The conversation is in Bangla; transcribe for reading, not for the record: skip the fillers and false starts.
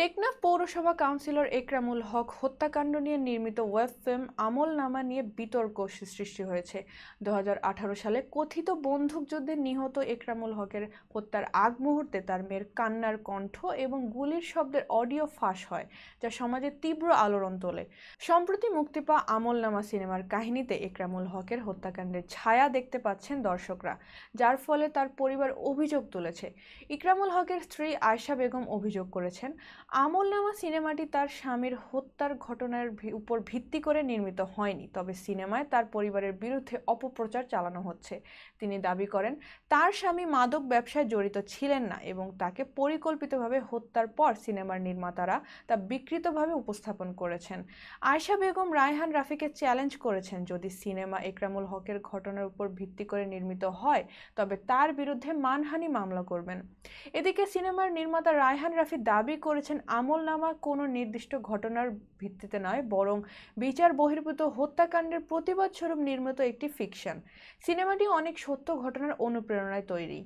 টেকনাফ পৌরসভা কাউন্সিলর একরামুল হক হত্যাকাণ্ড নিয়ে নির্মিত ওয়েব ফিল্ম আমলনামা নিয়ে বিতর্ক সৃষ্টি হয়েছে। 2018 সালে কথিত বন্দুকযুদ্ধে নিহত একরামুল হকের হত্যার আগ মুহূর্তে তার মেয়ের কান্নার কণ্ঠ এবং গুলির শব্দের অডিও ফাঁস হয়, যা সমাজে তীব্র আলোড়ন তোলে। সম্প্রতি মুক্তি পাওয়া আমলনামা সিনেমার কাহিনীতে একরামুল হকের হত্যাকাণ্ডের ছায়া দেখতে পাচ্ছেন দর্শকরা, যার ফলে তার পরিবার অভিযোগ তুলেছে। ইকরামুল হকের স্ত্রী আয়শা বেগম অভিযোগ করেছেন, আমলনামা সিনেমাটি তার স্বামীর হত্যার ঘটনার উপর ভিত্তি করে নির্মিত হয়নি, তবে সিনেমায় তার পরিবারের বিরুদ্ধে অপপ্রচার চালানো হচ্ছে। তিনি দাবি করেন, তার স্বামী মাদক ব্যবসায় জড়িত ছিলেন না এবং তাকে পরিকল্পিতভাবে হত্যার পর সিনেমার নির্মাতারা তা বিকৃতভাবে উপস্থাপন করেছেন। আয়শা বেগম রায়হান রাফিকে চ্যালেঞ্জ করেছেন, যদি সিনেমা একরামুল হকের ঘটনার উপর ভিত্তি করে নির্মিত হয় তবে তার বিরুদ্ধে মানহানি মামলা করবেন। এদিকে সিনেমার নির্মাতা রায়হান রাফি দাবি করেছেন, আমলনামা কোনো নির্দিষ্ট ঘটনার ভিত্তিতে নয়, বরং বিচার বহির্ভূত হত্যাকাণ্ডের প্রতিবাদ স্বরূপ নির্মিত একটি ফিকশন। সিনেমাটি অনেক সত্য ঘটনার অনুপ্রেরণায় তৈরি।